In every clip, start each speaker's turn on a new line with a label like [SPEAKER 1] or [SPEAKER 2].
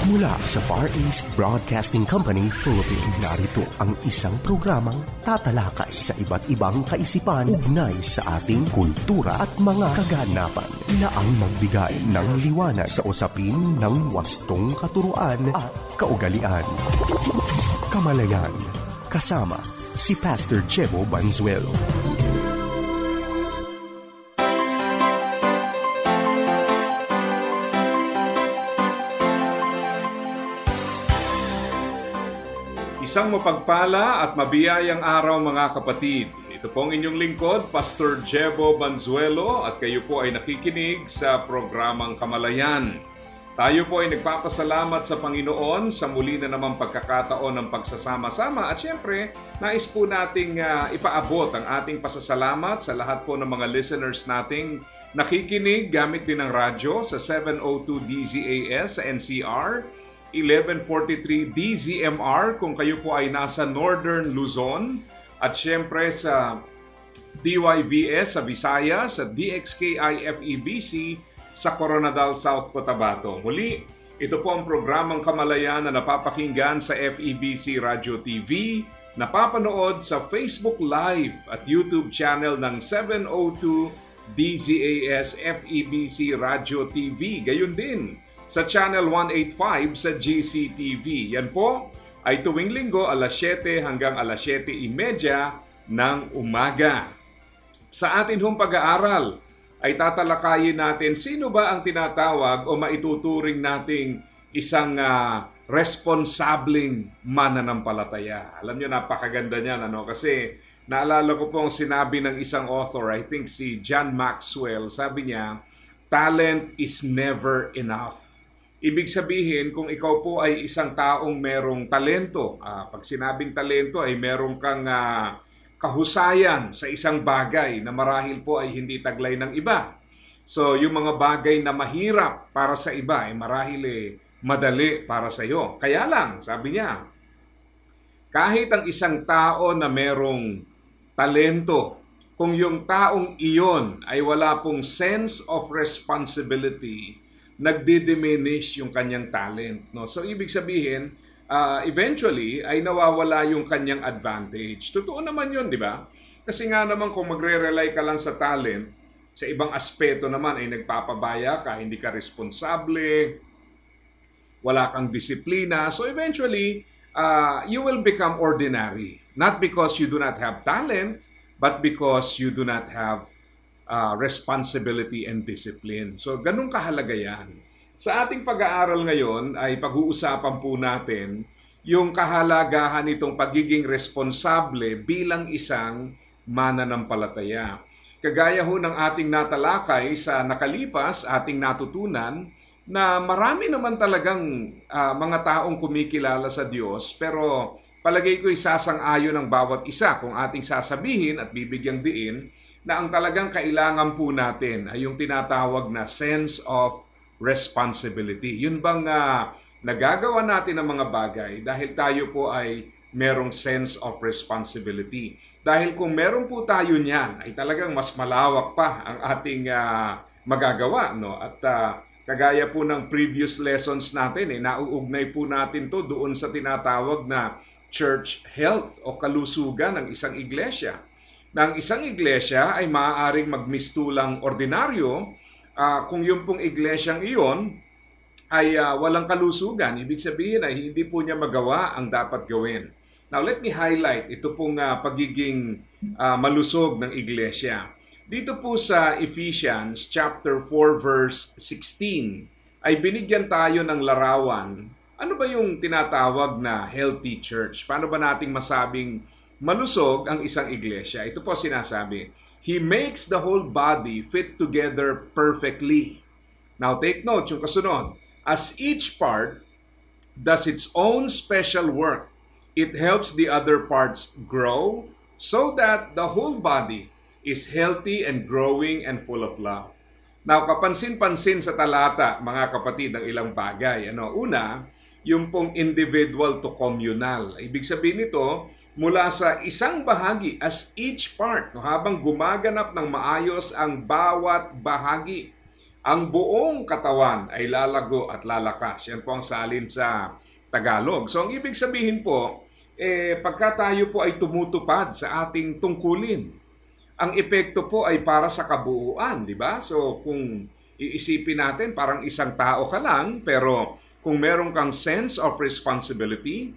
[SPEAKER 1] Mula sa Far East Broadcasting Company, Philippines, narito ang isang programang tatalakay sa iba't ibang kaisipan ugnay sa ating kultura at mga kaganapan na ang magbigay ng liwanag sa usapin ng wastong katuruan at kaugalian. Kamalayan, kasama si Pastor Jebo Banzuelo.
[SPEAKER 2] Isang mapagpala at mabiyayang araw mga kapatid. Ito pong inyong lingkod, Pastor Jebo Banzuelo, at kayo po ay nakikinig sa programang Kamalayan. Tayo po ay nagpapasalamat sa Panginoon sa muli na namang pagkakataon ng pagsasama-sama at syempre, nais po nating ipaabot ang ating pasasalamat sa lahat po ng mga listeners nating nakikinig gamit din ng radyo sa 702 DZAS sa NCR, 1143 DZMR kung kayo po ay nasa Northern Luzon at syempre sa DYVS sa Visayas, sa DXKI-FEBC sa Coronadal, South Cotabato. Muli, ito po ang programang Kamalayan na napapakinggan sa FEBC Radio TV, napapanood sa Facebook Live at YouTube channel ng 702 DZAS FEBC Radio TV. Gayon din sa Channel 185 sa GCTV. Yan po ay tuwing linggo alas 7 hanggang alas 7:30 ng umaga. Sa atin hong pag-aaral ay tatalakayin natin sino ba ang tinatawag o maituturing nating isang responsableng mananampalataya. Alam niyo, napakaganda niyan, kasi naalala ko pong sinabi ng isang author, I think si John Maxwell, sabi niya, talent is never enough. Ibig sabihin, kung ikaw po ay isang taong merong talento, pag sinabing talento ay merong kang kahusayan sa isang bagay na marahil po ay hindi taglay ng iba. So, yung mga bagay na mahirap para sa iba ay marahil madali para sa iyo. Kaya lang, sabi niya, kahit ang isang tao na merong talento, kung yung taong iyon ay wala pong sense of responsibility, nagdi-diminish yung kanyang talent. No? So, ibig sabihin, eventually, ay nawawala yung kanyang advantage. Totoo naman yun, di ba? Kasi nga naman kung magre-rely ka lang sa talent, sa ibang aspeto naman ay nagpapabaya ka, hindi ka responsable, wala kang disiplina. So, eventually, you will become ordinary. Not because you do not have talent, but because you do not have responsibility and discipline. So, ganun kahalaga yan. Sa ating pag-aaral ngayon ay pag-uusapan po natin yung kahalagahan nitong pagiging responsable bilang isang mananampalataya. Kagaya ho ng ating natalakay sa nakalipas, ating natutunan na marami naman talagang mga taong kumikilala sa Diyos, pero palagay ko isasang-ayon ng bawat isa kung ating sasabihin at bibigyang diin na ang talagang kailangan po natin ay yung tinatawag na sense of responsibility. Yun bang nagagawa natin ng mga bagay dahil tayo po ay merong sense of responsibility. Dahil kung meron po tayo niyan, ay talagang mas malawak pa ang ating magagawa. No? At kagaya po ng previous lessons natin, nauugnay po natin to doon sa tinatawag na church health o kalusugan ng isang iglesia. Na ang isang iglesia ay maaaring magmistulang ordinaryo kung yung pong iglesyang iyon ay walang kalusugan. Ibig sabihin ay hindi po niya magawa ang dapat gawin. Now let me highlight ito pong pagiging malusog ng iglesia. Dito po sa Ephesians chapter 4 verse 16 ay binigyan tayo ng larawan. Ano ba yung tinatawag na healthy church? Paano ba nating masabing malusog ang isang iglesia? Ito po sinasabi, He makes the whole body fit together perfectly. Now take note, yung kasunod. As each part does its own special work, it helps the other parts grow so that the whole body is healthy and growing and full of love. Now, kapansin-pansin sa talata, mga kapatid, ng ilang bagay. Una, yung pong individual to communal. Ibig sabihin nito, mula sa isang bahagi as each part, habang gumaganap ng maayos ang bawat bahagi. ang buong katawan ay lalago at lalakas. Yan po ang salin sa Tagalog. So ang ibig sabihin po, pagka tayo po ay tumutupad sa ating tungkulin, ang epekto po ay para sa kabuuan, di ba? So kung iisipin natin, parang isang tao ka lang, pero kung meron kang sense of responsibility,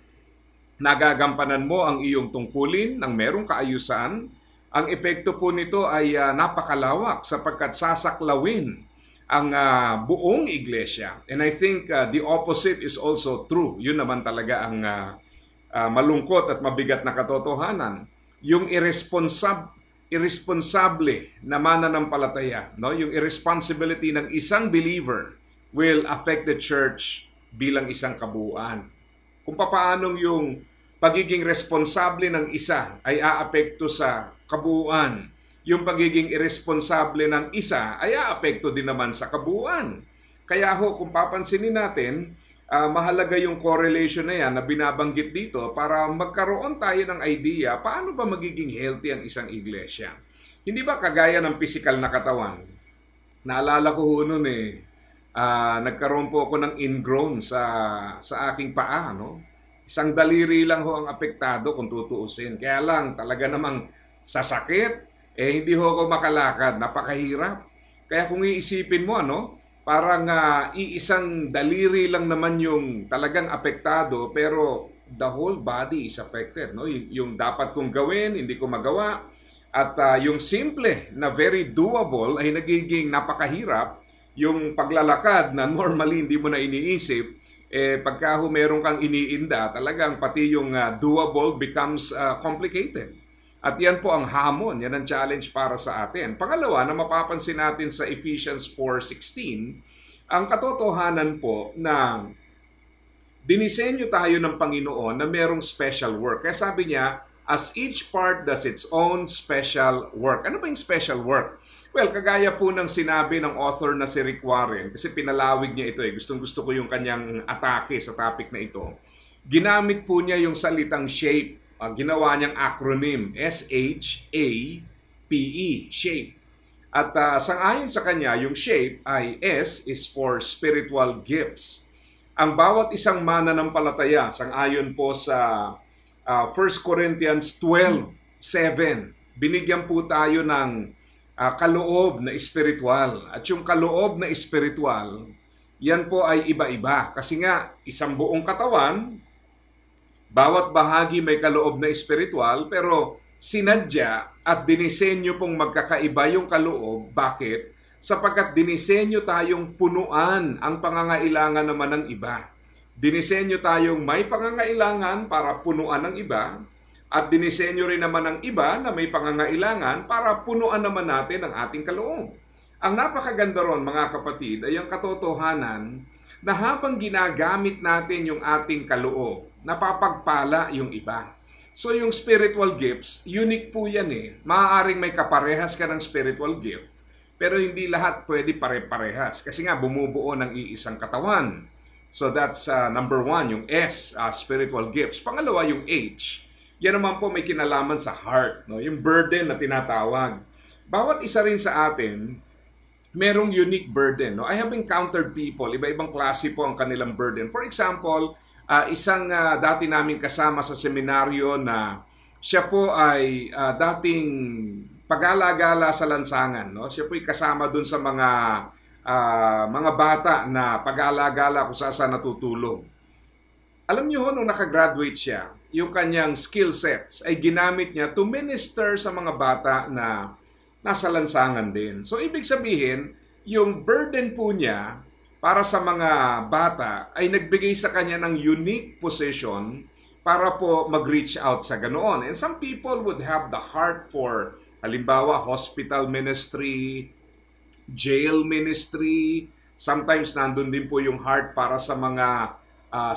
[SPEAKER 2] nagagampanan mo ang iyong tungkulin ng merong kaayusan, ang epekto po nito ay napakalawak sapagkat sasaklawin ang buong iglesia. And I think the opposite is also true. Yun naman talaga ang malungkot at mabigat na katotohanan. Yung irresponsable na mananampalataya, no? Yung irresponsibility ng isang believer will affect the church bilang isang kabuuan. Kung paanong yung pagiging responsable ng isa ay aapekto sa kabuuan, yung pagiging irresponsable ng isa ay aapekto din naman sa kabuuan. Kaya kung papansinin natin, mahalaga yung correlation na yan na binabanggit dito para magkaroon tayo ng idea paano ba magiging healthy ang isang iglesia. Hindi ba kagaya ng physical na katawan? Naalala ko noon nagkaroon po ako ng ingrown sa aking paa. No? Isang daliri lang ho ang apektado kung tutuusin. Kaya lang talaga namang sa sakit, hindi ho ako makalakad, napakahirap. Kaya kung iisipin mo, parang iisang daliri lang naman yung talagang apektado, pero the whole body is affected. No? Yung dapat kong gawin, hindi ko magawa. At yung simple na very doable ay nagiging napakahirap. Yung paglalakad na normally hindi mo na iniisip, pagka meron kang iniinda, talagang pati yung doable becomes complicated. At yan po ang hamon, yan ang challenge para sa atin. Pangalawa, na mapapansin natin sa Ephesians 4:16, ang katotohanan po na dinisenyo tayo ng Panginoon na merong special work. Kaya sabi niya, as each part does its own special work. Ano ba yung special work? Well, kagaya po ng sinabi ng author na si Rick Warren, kasi pinalawig niya ito Gustong-gusto ko yung kanyang atake sa topic na ito. Ginamit po niya yung salitang shape. Ginawa niyang acronym, SHAPE, shape. At sangayon sa kanya, yung shape ay S is for spiritual gifts. Ang bawat isang mananampalataya, sangayon po sa 1 Corinthians 12:7, binigyan po tayo ng kaloob na espiritual. At yung kaloob na espiritual, yan po ay iba-iba. Kasi nga, isang buong katawan, bawat bahagi may kaloob na espiritual, pero sinadya at dinisenyo pong magkakaiba yung kaloob. Bakit? Sapagkat dinisenyo tayong punuan ang pangangailangan naman ng iba. Dinisenyo tayong may pangangailangan para punuan ng iba, at dinisenyo rin naman ng iba na may pangangailangan para punuan naman natin ang ating kaloob. Ang napakaganda ron, mga kapatid, ay ang katotohanan na habang ginagamit natin yung ating kaloob, napapagpala yung iba. So yung spiritual gifts, unique po yan Maaaring may kaparehas ka ng spiritual gift, pero hindi lahat pwede pare-parehas. Kasi nga bumubuo ng iisang katawan. So that's number one, yung S, spiritual gifts. Pangalawa, yung H. Yan naman po may kinalaman sa heart. Yung burden na tinatawag. Bawat isa rin sa atin, merong unique burden. I have encountered people, iba-ibang klase po ang kanilang burden. For example, isang dati namin kasama sa seminaryo na siya po ay dating pag-alagala sa lansangan. Siya po ay kasama dun sa mga bata na pag-alagala kung saan natutulog. Alam niyo nung nakagraduate siya, yung kanyang skill sets ay ginamit niya to minister sa mga bata na nasa lansangan din. So ibig sabihin, yung burden po niya para sa mga bata ay nagbigay sa kanya ng unique position para po mag-reach out sa ganoon. And some people would have the heart for, halimbawa, hospital ministry, jail ministry. Sometimes nandun din po yung heart para sa mga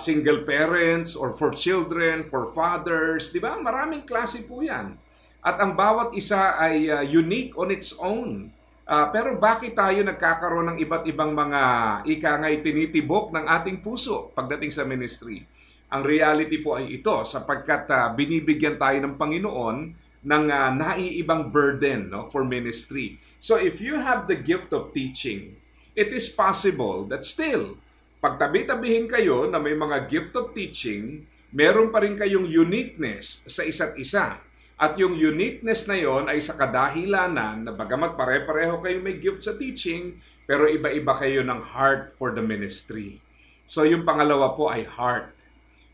[SPEAKER 2] single parents or for children, for fathers. Di ba? Maraming klase po yan. At ang bawat isa ay unique on its own. Pero bakit tayo nagkakaroon ng iba't ibang mga ikangay tinitibok ng ating puso pagdating sa ministry? Ang reality po ay ito, sapagkat binibigyan tayo ng Panginoon ng naiibang burden for ministry. So if you have the gift of teaching, it is possible that still, pagtabi-tabihin kayo na may mga gift of teaching, meron pa rin kayong uniqueness sa isa't isa. At yung uniqueness na yon ay sa kadahilanan na bagamat pare-pareho kayo may gift sa teaching, pero iba-iba kayo ng heart for the ministry. So yung pangalawa po ay heart.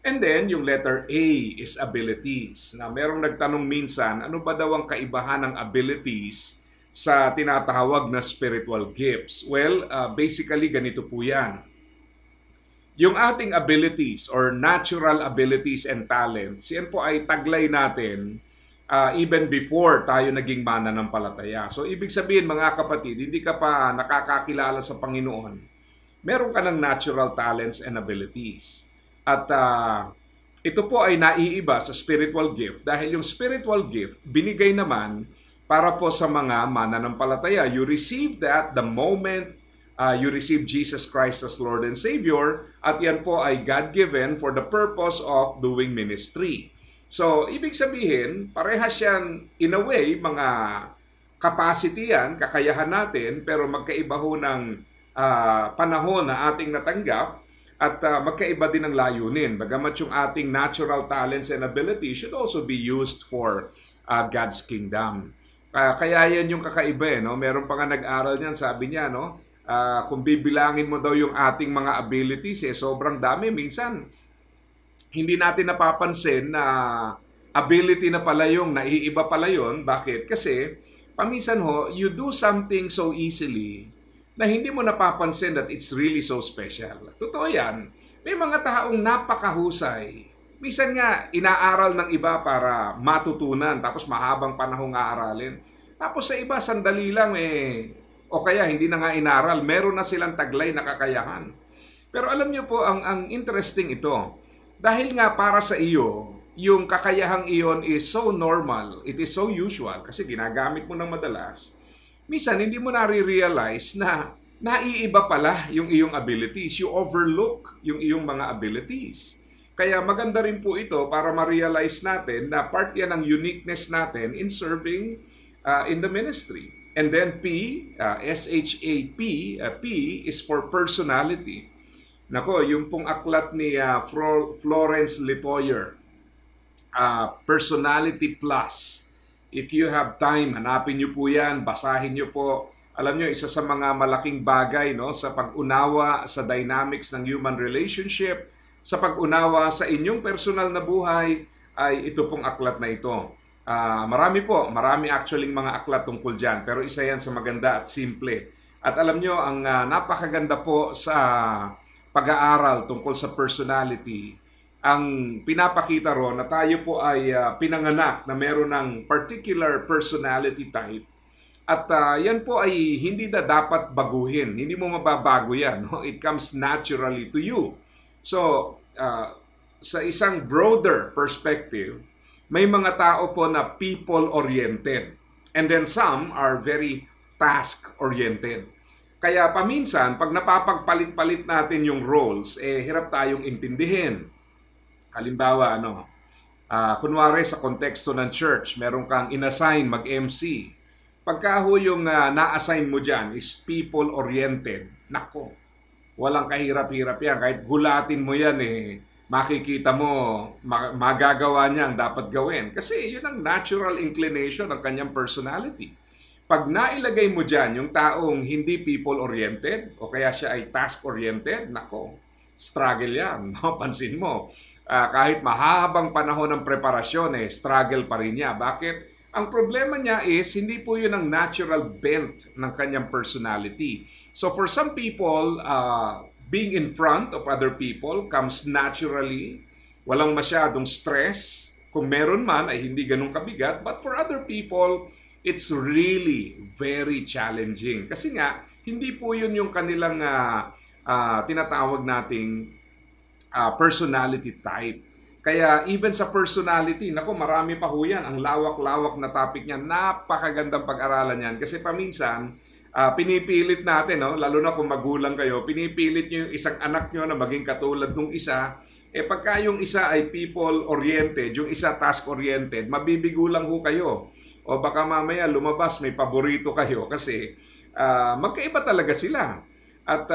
[SPEAKER 2] And then yung letter A is abilities. Na merong nagtanong minsan, ano ba daw ang kaibahan ng abilities sa tinatawag na spiritual gifts? Well, basically ganito po yan. Yung ating abilities or natural abilities and talents, yan po ay taglay natin even before tayo naging mananampalataya. So ibig sabihin mga kapatid, hindi ka pa nakakakilala sa Panginoon, meron ka ng natural talents and abilities. At ito po ay naiiba sa spiritual gift dahil yung spiritual gift binigay naman para po sa mga mananampalataya. You receive that the moment you receive Jesus Christ as Lord and Savior, at yan po ay God-given for the purpose of doing ministry. So, ibig sabihin, parehas yan, in a way, mga capacity yan, kakayahan natin, pero magkaiba ho ng panahon na ating natanggap at magkaiba din ang layunin. Bagamat yung ating natural talents and abilities should also be used for God's kingdom. Kaya yan yung kakaiba, no? Meron pa nga nag-aral niyan, sabi niya, no? Kung bibilangin mo daw yung ating mga abilities, sobrang dami. Minsan, hindi natin napapansin na ability na pala yung naiiba pala yun. Bakit? Kasi paminsan ho, you do something so easily na hindi mo napapansin that it's really so special. Totoo yan. May mga taong napakahusay. Minsan nga, inaaral ng iba para matutunan, tapos mahabang panahong aaralin. Tapos sa iba, sandali lang o kaya hindi na nga inaral, meron na silang taglay na kakayahan. Pero alam niyo po, ang interesting ito. Dahil nga para sa iyo, yung kakayahang iyon is so normal, it is so usual, kasi ginagamit mo ng madalas, minsan hindi mo nare-realize na naiiba pala yung iyong abilities. You overlook yung iyong mga abilities. Kaya maganda rin po ito para ma-realize natin na part yan ng uniqueness natin in serving in the ministry. And then P, S-H-A-P, P is for personality. Nako, yung pong aklat ni Florence Litoyer, Personality Plus. If you have time, hanapin nyo po yan, basahin nyo po. Alam nyo, isa sa mga malaking bagay, no, sa pag-unawa sa dynamics ng human relationship, sa pag-unawa sa inyong personal na buhay, ay ito pong aklat na ito. Marami actually mga aklat tungkol dyan, pero isa yan sa maganda at simple. At alam nyo, ang napakaganda po sa pag-aaral tungkol sa personality, ang pinapakita ron na tayo po ay pinanganak na meron ng particular personality type. At yan po ay hindi na dapat baguhin. Hindi mo mababago yan. No? It comes naturally to you. So, sa isang broader perspective, may mga tao po na people-oriented. And then some are very task-oriented. Kaya paminsan, pag napapagpalit-palit natin yung roles, hirap tayong intindihin. Halimbawa, kunwari sa konteksto ng church, meron kang inassign mag-MC. Pagka ho yung na-assign mo dyan is people-oriented, nako, walang kahirap-hirap yan. Kahit gulatin mo yan, makikita mo, magagawa niya ang dapat gawin. Kasi yun ang natural inclination ng kanyang personality. Pag nailagay mo dyan yung taong hindi people-oriented o kaya siya ay task-oriented, nako, struggle yan. No? Pansin mo, kahit mahabang panahon ng preparasyon, struggle pa rin niya. Bakit? Ang problema niya is, hindi po yun ang natural bent ng kanyang personality. So for some people, being in front of other people comes naturally. Walang masyadong stress. Kung meron man, ay hindi ganun kabigat. But for other people, it's really very challenging. Kasi nga, hindi po yun yung kanilang tinatawag nating personality type. Kaya even sa personality, nako, marami pa ho yan. Ang lawak-lawak na topic niyan. Napakagandang pag-aralan yan. Kasi paminsan, pinipilit natin, lalo na kung magulang kayo, pinipilit nyo yung isang anak nyo na maging katulad ng isa. Pagka yung isa ay people-oriented, yung isa task-oriented, mabibigo lang ho kayo. O baka mamaya lumabas, may paborito kayo kasi magkaiba talaga sila. At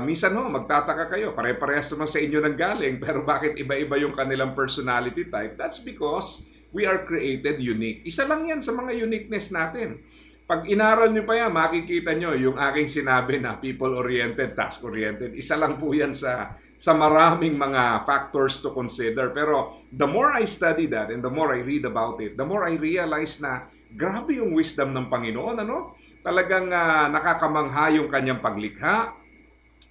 [SPEAKER 2] minsan magtataka kayo, pare-parehas naman sa inyo nang galing, pero bakit iba-iba yung kanilang personality type? That's because we are created unique. Isa lang yan sa mga uniqueness natin. Pag inaral nyo pa yan, makikita nyo yung aking sinabi na people-oriented, task-oriented. Isa lang po yan sa maraming mga factors to consider. Pero the more I study that and the more I read about it, the more I realize na grabe yung wisdom ng Panginoon, Talagang nakakamangha yung kanyang paglikha,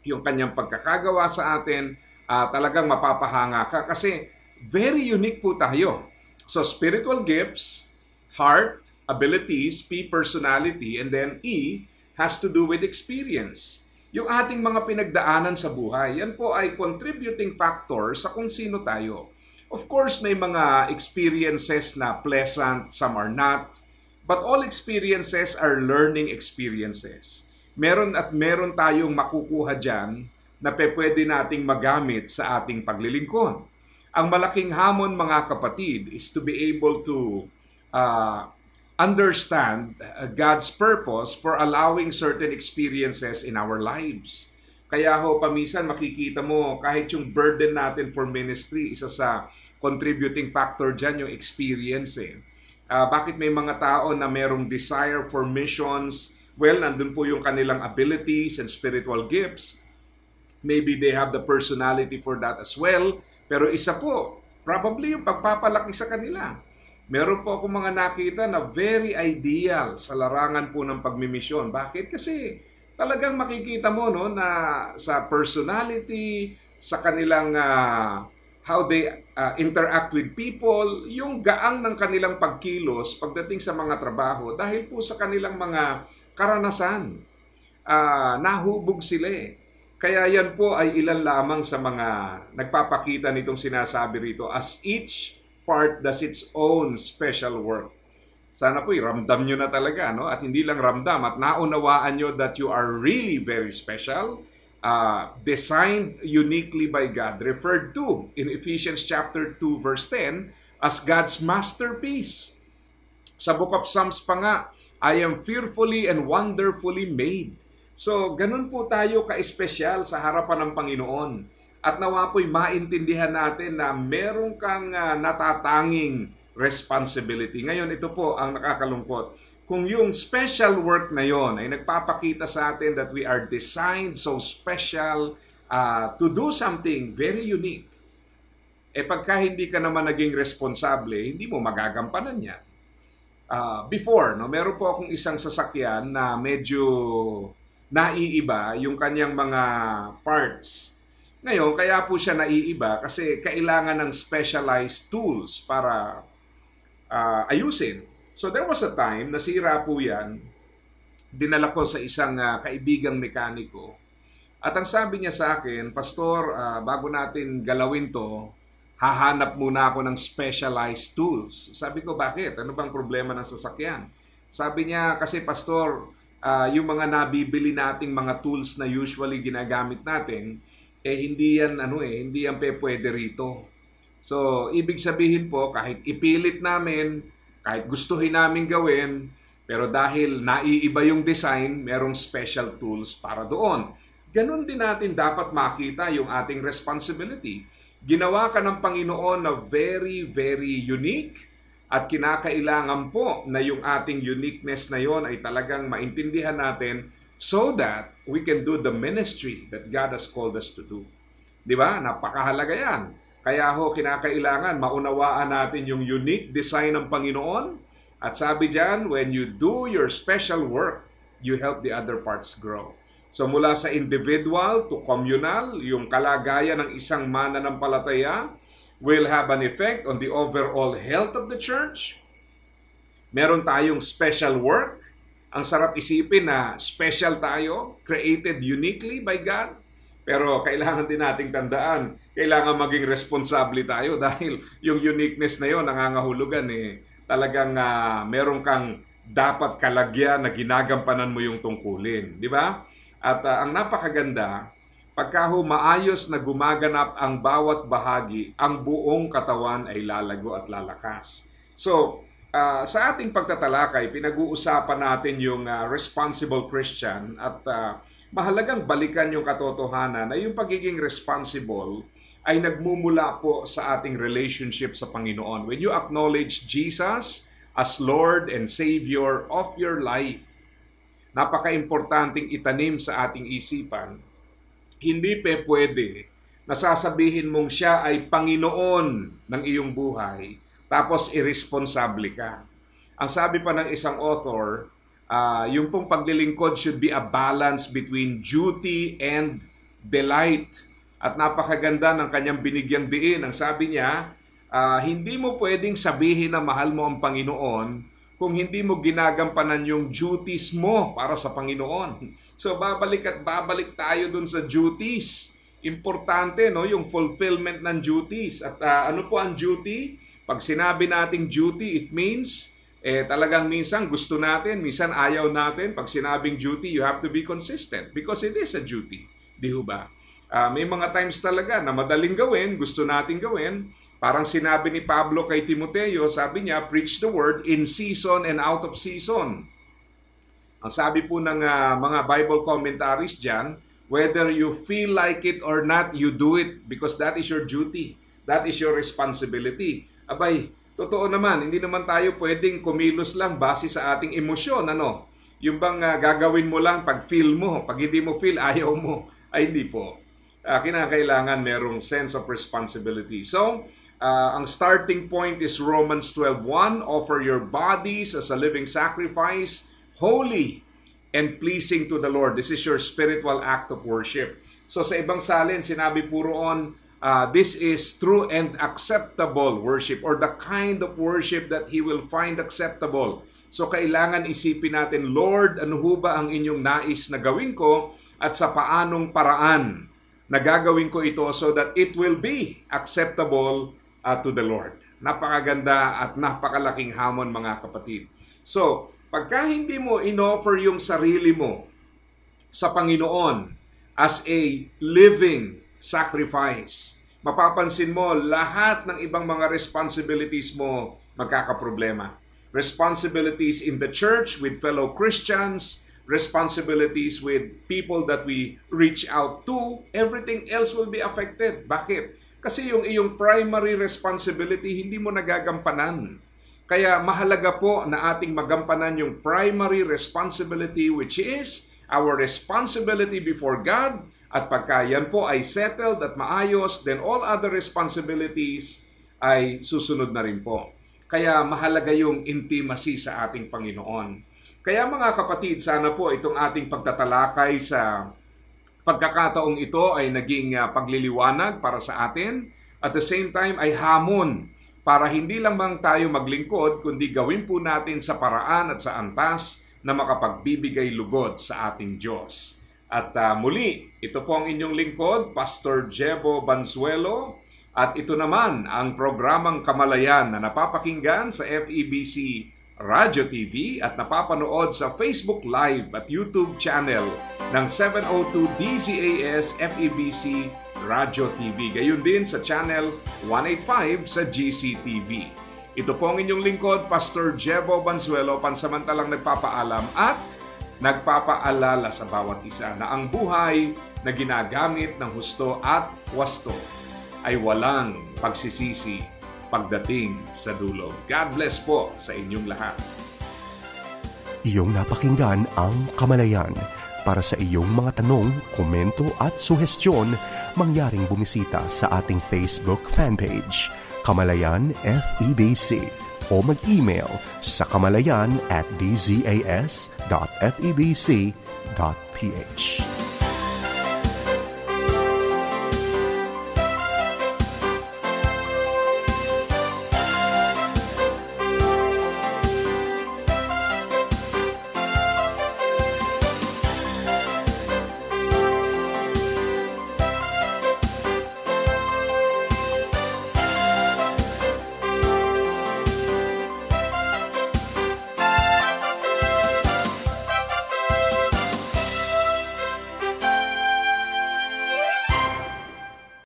[SPEAKER 2] yung kanyang pagkakagawa sa atin, talagang mapapahanga ka kasi very unique po tayo. So spiritual gifts, heart, abilities, P, personality, and then E has to do with experience. Yung ating mga pinagdaanan sa buhay, yan po ay contributing factor sa kung sino tayo. Of course, may mga experiences na pleasant, some are not. But all experiences are learning experiences. Meron tayong makukuha dyan na pwede nating magamit sa ating paglilingkod. Ang malaking hamon, mga kapatid, is to be able to understand God's purpose for allowing certain experiences in our lives. Kaya paminsan makikita mo kahit yung burden natin for ministry, isa sa contributing factor dyan yung experience Bakit may mga tao na merong desire for missions? Well, nandun po yung kanilang abilities and spiritual gifts. Maybe they have the personality for that as well. Pero isa po, probably yung pagpapalaki sa kanila. Meron po akong mga nakita na very ideal sa larangan po ng pagmimisyon. Bakit? Kasi talagang makikita mo na sa personality, sa kanilang how they interact with people, yung gaang ng kanilang pagkilos pagdating sa mga trabaho dahil po sa kanilang mga karanasan. Nahubog sila Kaya yan po ay ilan lamang sa mga nagpapakita nitong sinasabi rito as each part does its own special work. Sana po ramdam nyo na talaga, At hindi lang ramdam at naunawaan nyo that you are really very special, designed uniquely by God, referred to in Ephesians chapter 2 verse 10 as God's masterpiece. Sa Book of Psalms pa nga, I am fearfully and wonderfully made. So, ganun po tayo ka-espesyal sa harapan ng Panginoon. At nawa po'y maintindihan natin na meron kang natatanging responsibility. Ngayon, ito po ang nakakalungkot. Kung yung special work na yon ay nagpapakita sa atin that we are designed so special to do something very unique, pagka hindi ka naman naging responsable, hindi mo magagampanan yan. Before, meron po akong isang sasakyan na medyo naiiba yung kanyang mga parts. Ngayon, kaya po siya naiiba kasi kailangan ng specialized tools para ayusin. So there was a time, nasira po yan, dinala ko sa isang kaibigang mekaniko. At ang sabi niya sa akin, Pastor, bago natin galawin to, hahanap muna ako ng specialized tools. Sabi ko, bakit? Ano bang problema ng sasakyan? Sabi niya, kasi Pastor, yung mga nabibili nating mga tools na usually ginagamit natin, hindi yan, hindi yan pwede rito. So, ibig sabihin po, kahit ipilit namin, kahit gustuhin namin gawin, pero dahil naiiba yung design, merong special tools para doon. Ganon din natin dapat makita yung ating responsibility. Ginawa ka ng Panginoon na very, very unique at kinakailangan po na yung ating uniqueness na yon ay talagang maintindihan natin so that we can do the ministry that God has called us to do. Di ba? Napakahalaga yan. Kaya kinakailangan maunawaan natin yung unique design ng Panginoon. At sabi diyan, when you do your special work, you help the other parts grow. So mula sa individual to communal, yung kalagayan ng isang mananampalataya will have an effect on the overall health of the church. Meron tayong special work. Ang sarap isipin na special tayo, created uniquely by God. Pero kailangan din nating tandaan, kailangan maging responsable tayo dahil yung uniqueness na yon nangangahulugan talagang meron kang dapat kalagyan na ginagampanan mo yung tungkulin, di ba? At ang napakaganda, pagka maayos na gumaganap ang bawat bahagi, ang buong katawan ay lalago at lalakas. So, sa ating pagtatalakay, pinag-uusapan natin yung responsible Christian at mahalagang balikan yung katotohanan na yung pagiging responsible ay nagmumula po sa ating relationship sa Panginoon. When you acknowledge Jesus as Lord and Savior of your life, napaka-importanting itanim sa ating isipan. Hindi pwede na sasabihin mong siya ay Panginoon ng iyong buhay, tapos irresponsable ka. Ang sabi pa ng isang author, yung pong paglilingkod should be a balance between duty and delight. At napakaganda ng kanyang binigyang diin. Ang sabi niya, hindi mo pwedeng sabihin na mahal mo ang Panginoon kung hindi mo ginagampanan yung duties mo para sa Panginoon. So babalik tayo dun sa duties. Importante, no, yung fulfillment ng duties. At ano po ang duty? Pag sinabi nating duty, it means talagang minsan gusto natin, minsan ayaw natin. Pag sinabing duty, you have to be consistent because it is a duty. Di ba? May mga times talaga na madaling gawin, gusto nating gawin. Parang sinabi ni Pablo kay Timoteo, sabi niya, preach the word in season and out of season. Ang sabi po ng mga Bible commentaries dyan, whether you feel like it or not, you do it because that is your duty. That is your responsibility. Abay, totoo naman, hindi naman tayo pwedeng kumilos lang base sa ating emosyon. Ano? Yung bang gagawin mo lang pag feel mo, pag hindi mo feel, ayaw mo. Ay, hindi po. Kinakailangan merong sense of responsibility. So, ang starting point is Romans 12:1, offer your bodies as a living sacrifice, holy and pleasing to the Lord. This is your spiritual act of worship. So sa ibang salin, sinabi po roon, this is true and acceptable worship or the kind of worship that He will find acceptable. So kailangan isipin natin, Lord, ano ho ba ang inyong nais na gawin ko at sa paanong paraan na gagawin ko ito so that it will be acceptable to the Lord. Napakaganda at napakalaking hamon, mga kapatid. So, pagka hindi mo inoffer yung sarili mo sa Panginoon as a living sacrifice, mapapansin mo lahat ng ibang mga responsibilities mo magkakaproblema. Responsibilities in the church with fellow Christians, responsibilities with people that we reach out to, everything else will be affected. Bakit? Kasi yung iyong primary responsibility hindi mo nagagampanan. Kaya mahalaga po na ating magampanan yung primary responsibility, which is our responsibility before God. At pagka yan po ay settled at maayos, then all other responsibilities ay susunod na rin po. Kaya mahalaga yung intimacy sa ating Panginoon. Kaya mga kapatid, sana po itong ating pagtatalakay sa pagkakataong ito ay naging pagliliwanag para sa atin. At the same time ay hamon para hindi lamang tayo maglingkod, kundi gawin po natin sa paraan at sa antas na makapagbibigay lugod sa ating Diyos. At muli, ito po ang inyong lingkod, Pastor Jebo Banzuelo. At ito naman ang programang Kamalayan na napapakinggan sa FEBC Radio TV at napapanood sa Facebook Live at YouTube channel ng 702 DZAS FEBC Radio TV. Gayon din sa channel 185 sa GCTV. Ito po ang inyong lingkod, Pastor Jebo Banzuelo, pansamantalang nagpapaalam at nagpapaalala sa bawat isa na ang buhay na ginagamit ng husto at wasto ay walang pagsisisi pagdating sa dulo. God bless po sa inyong lahat.
[SPEAKER 1] Iyong napakinggan ang Kamalayan. Para sa iyong mga tanong, komento at suhestyon, mangyaring bumisita sa ating Facebook fanpage, Kamalayan FEBC, o mag-email sa kamalayan@dzas.febc.ph.